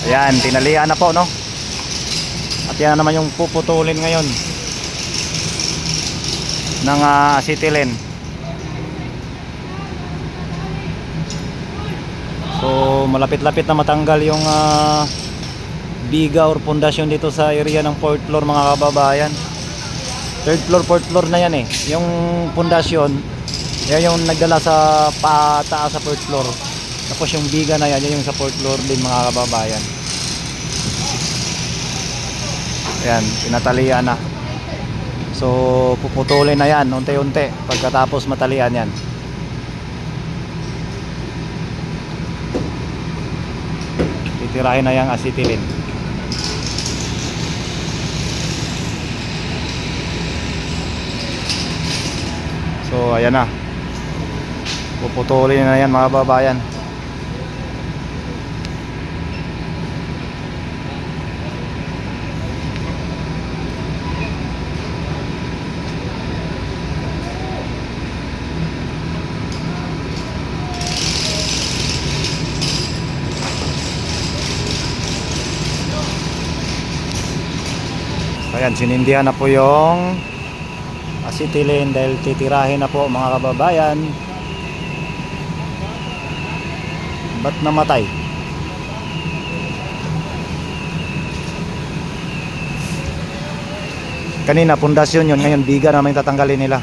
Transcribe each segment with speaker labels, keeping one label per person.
Speaker 1: Ayan, tinalian na po, no? At yan naman yung puputulin ngayon ng acetylene. So malapit-lapit na matanggal yung biga or pundasyon dito sa area ng 4th floor, mga kababayan. 3rd floor, 4th floor na yan eh. Yung pundasyon, yan yung nagdala sa pataas sa 4th floor. Tapos yung biga na yan, yan yung sa 4th floor din, mga kababayan. Ayan, tinatalian na. So puputulin na yan unti-unti pagkatapos matalian yan. Titirahin na yung acetylene. So ayan na, puputulin na yan, mga babayan. Ayan, sinindihan na po yung acetylene dahil titirahin na po, mga kababayan. Ba't namatay? Kanina pundasyon yun, ngayon biga naman yung tatanggalin nila.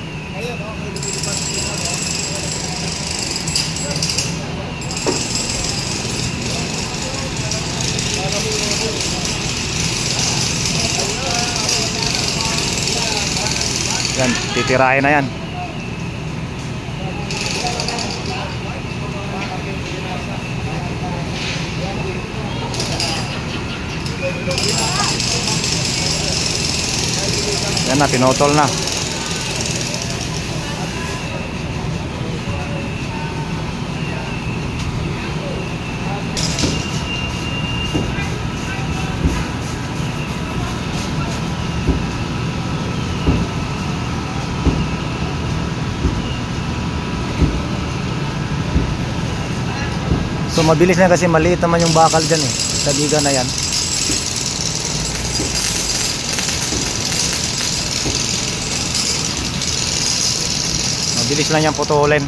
Speaker 1: Yan, titirahin na yan. Yan na, pinotol na. So mabilis na kasi maliit naman yung bakal dyan eh, sa biga na yan. Mabilis lang yung putulin.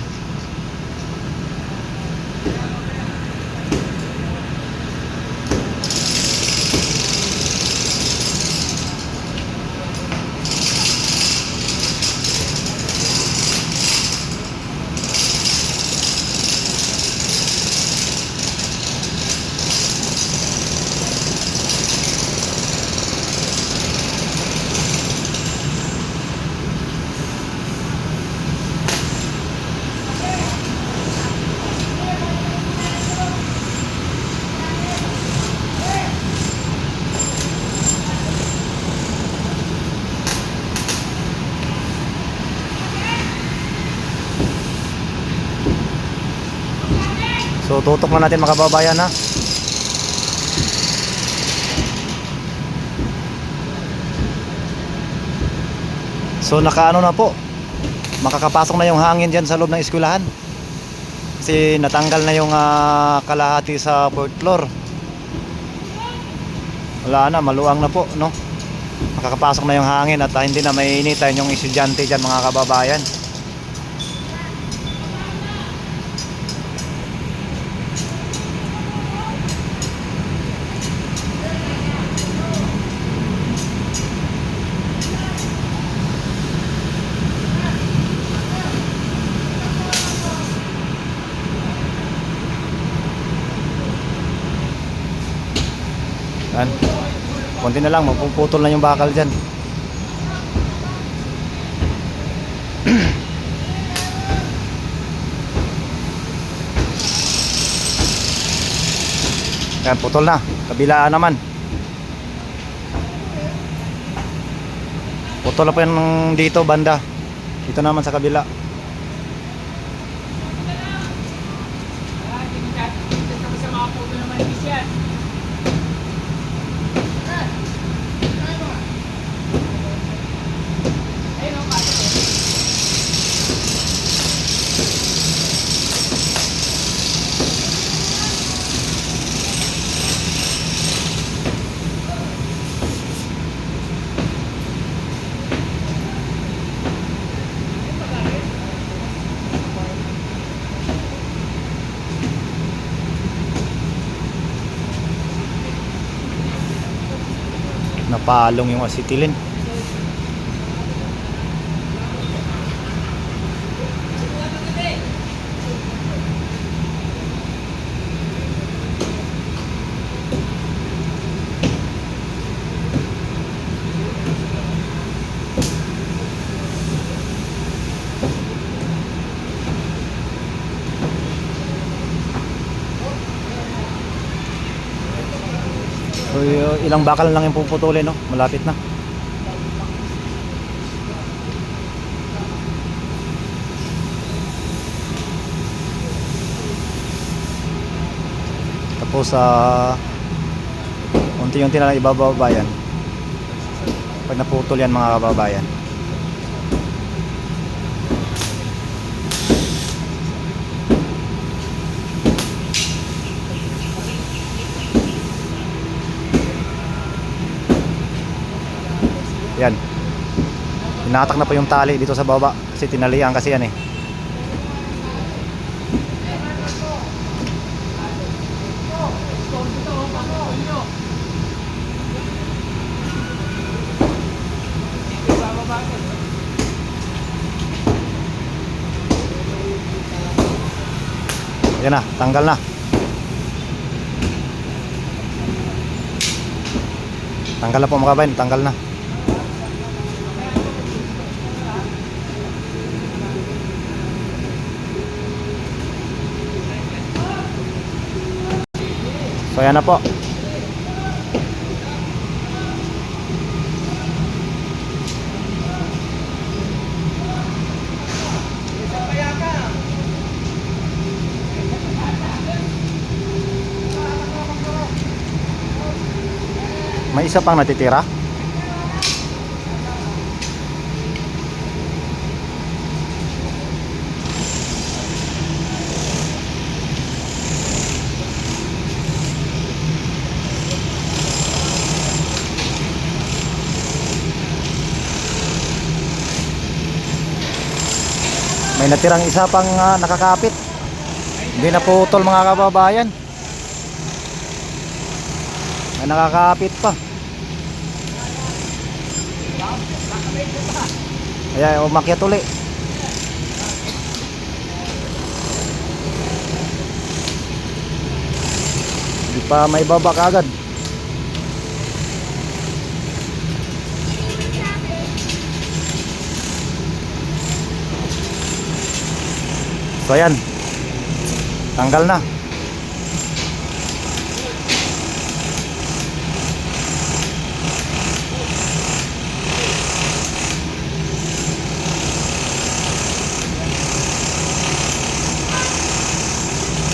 Speaker 1: So tutok na natin, mga kababayan, ha. So nakaano na po, makakapasok na yung hangin dyan sa loob ng eskwelahan. Kasi natanggal na yung kalahati sa 4th floor. Wala na, maluwang na po, no? Makakapasok na yung hangin at hindi na maininitan yung estudyante dyan, mga kababayan. Yan. Konti na lang, mapuputol na yung bakal dyan. Yan, putol na. Kabilaan naman. Putol na po yan dito, banda. Dito naman sa kabila. napalong yung acetylene. So, ilang bakal lang yung puputulin, no? Malapit na. Tapos unti-unti na lang ibababa yan pag naputol yan, mga kababayan. Yan, tinatak na po yung tali dito sa baba kasi tinalian kasi yan eh. Yan na, tanggal na. Tanggal na po mga kabayan, tanggal na. So yan na po. May isa pang natitira. May natirang isa pang nakakapit. Hindi na putol mga kababayan. May nakakapit pa. Kaya umakyat uli. Hindi pa may baba kagad. So ayan, tanggal na.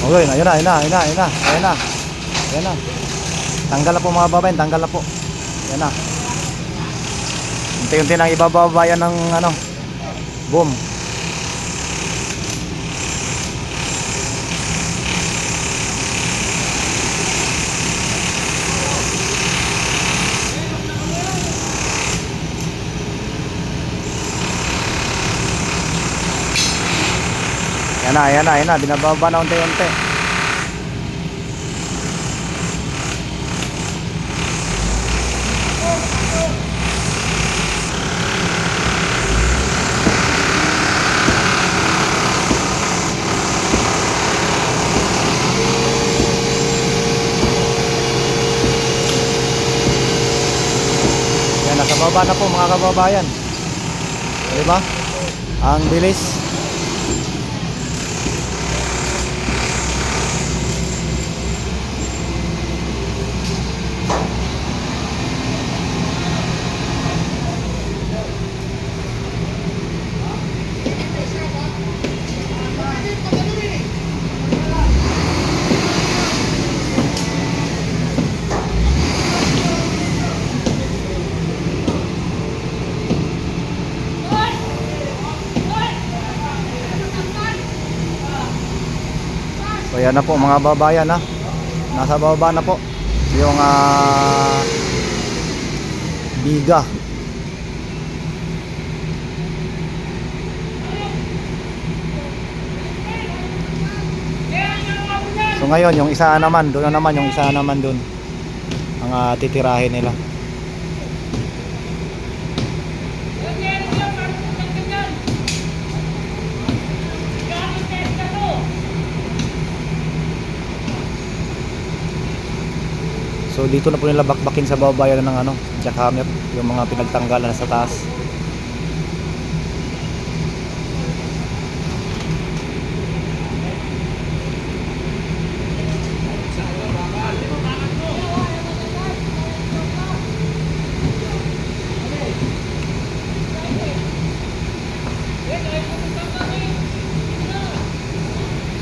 Speaker 1: Okay, ayun na, ayun na, ayun na, ayun na, ayun na, ayun na. Tanggal na po mga babayan, tanggal na po. Ayun na. Unti-unti nang ibababayan ng boom. Yan na, yan na, yan na, binababa na unti-unti. Yan, nakababa na po mga kababayan. Diba? Ang bilis. So yan na po mga babayan ha. Nasa baba na po yung biga. So ngayon yung isa naman, doon na naman yung isa naman doon ang titirahin nila. So dito na po nila bakbakin sa babayan ng ano, jackhammer, yung mga pinagtanggalan na sa taas.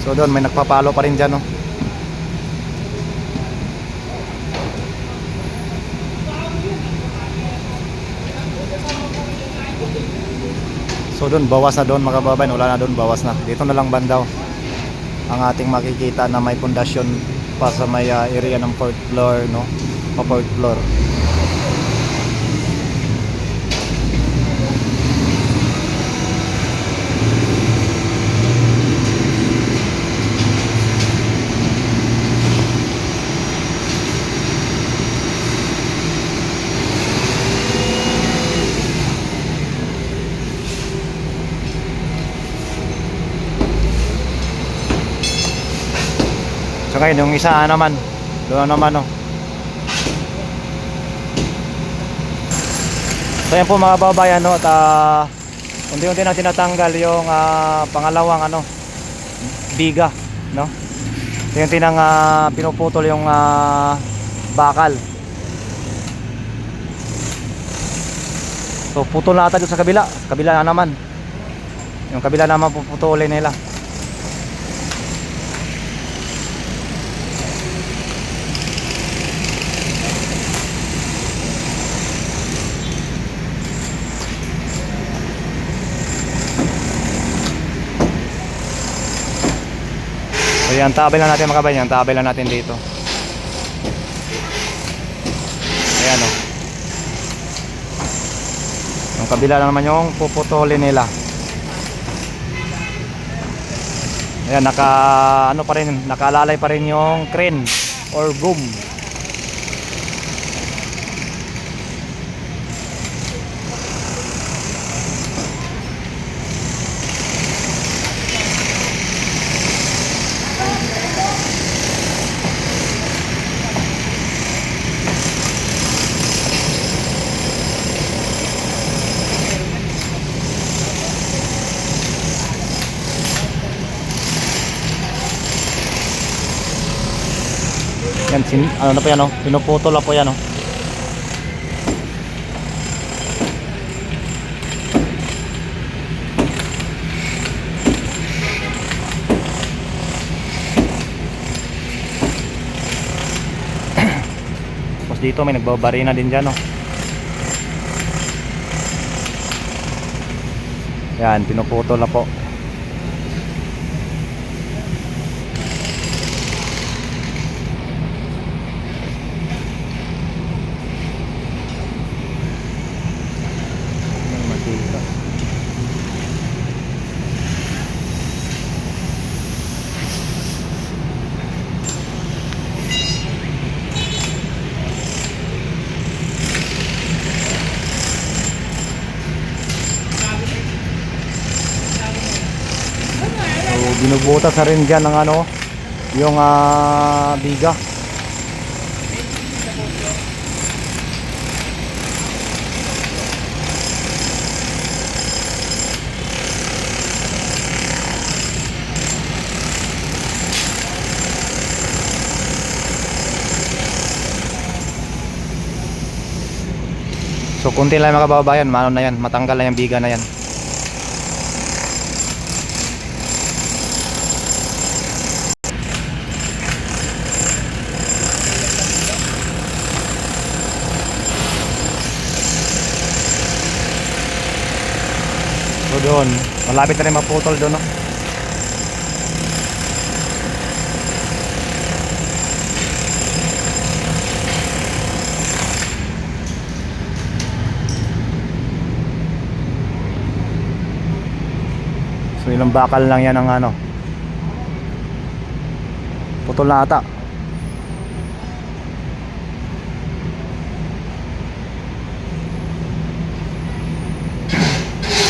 Speaker 1: So doon may nagpapalo pa rin dyan, no? So doon bawas na doon mga kababayan, wala na doon, bawas na. Dito na lang bandaw ang ating makikita na may pundasyon pa sa may area ng 4th floor, no? Pa 4th floor. So ngayon yung isa naman, doon naman, no. So yan po mga kababayan, no, at unti-unti na tinatanggal yung pangalawang ano, biga, no. Unti-unti nang pinuputol yung bakal. So putol na ata doon sa kabila na naman. Yung kabila naman puputulin nila. So yan, tabel lang natin mga kabayan, tabel lang natin dito. Ayan, o. Yung kabila na naman yung puputulin nila. Ayan, ano pa rin, nakalalay pa rin yung crane or boom. Yan, ano na po yan, no? Pinuputol na po yan, no? Tapos dito may nagbabarina din dyan, no? Yan, pinuputol na po. Binubutas na rin dyan ng ano, yung biga. So kunti lang mga kababayan, mano na yan, matanggal na yung biga na yan. So doon, malapit na rin maputol doon, no? So ilang bakal lang yan ang ano, putol na ata.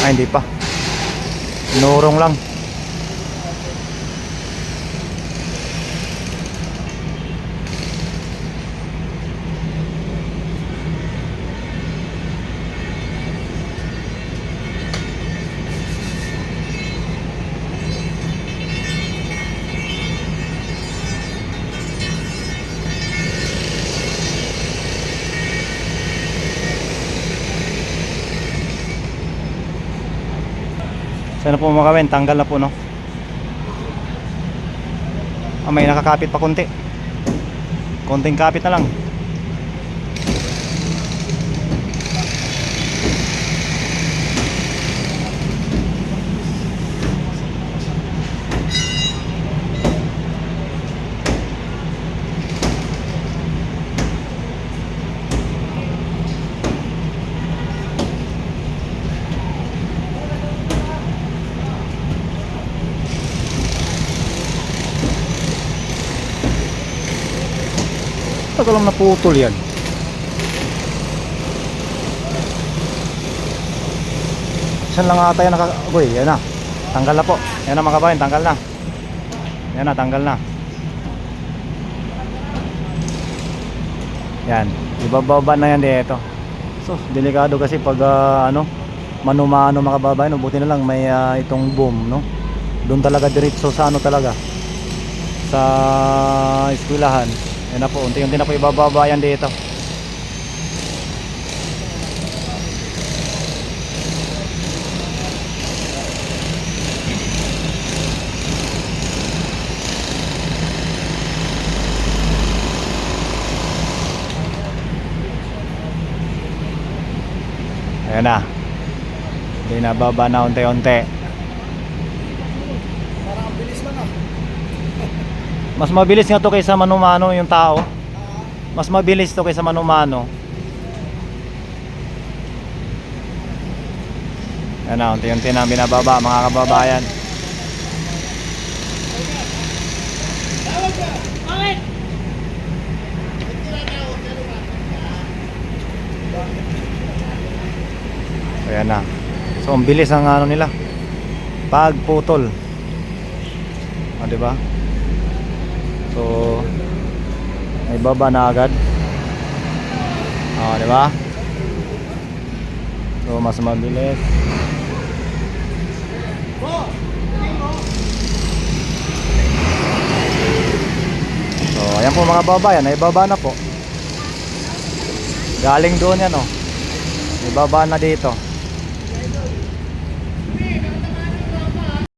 Speaker 1: Ay hindi pa, nurong lang. Sana po mga kababayan, tanggal na po, no. May nakakapit pa konti. Konting kapit na lang. Tagal lang naputol yan. Saan lang ata yan Uy, yan na. Tanggal na po. Yan na mga kabayan, tanggal na. Yan na, tanggal na. Yan. Ibababa na yan dito. So, delikado kasi pag mano-mano mga kababayan. Buti na lang may itong boom, no? Doon talaga diretso sa talaga. Sa eskwelahan. Yan na po, unti-unti na po ibababa yan dito. Ayan na. Binababa na unti-unti.
Speaker 2: Parang ang bilis lang ah.
Speaker 1: Mas mabilis nga to kaysa mano-mano yung tao. Mas mabilis to kaysa mano-mano. Ayan na, unti-unti na binababa mga kababayan. Ayan na. So ang bilis ang nila pagputol. Di ba? So may baba na agad. Di ba? So mas mabilis. So ayan po mga babayan, ay baba na po. Galing doon yan, ibaba na dito.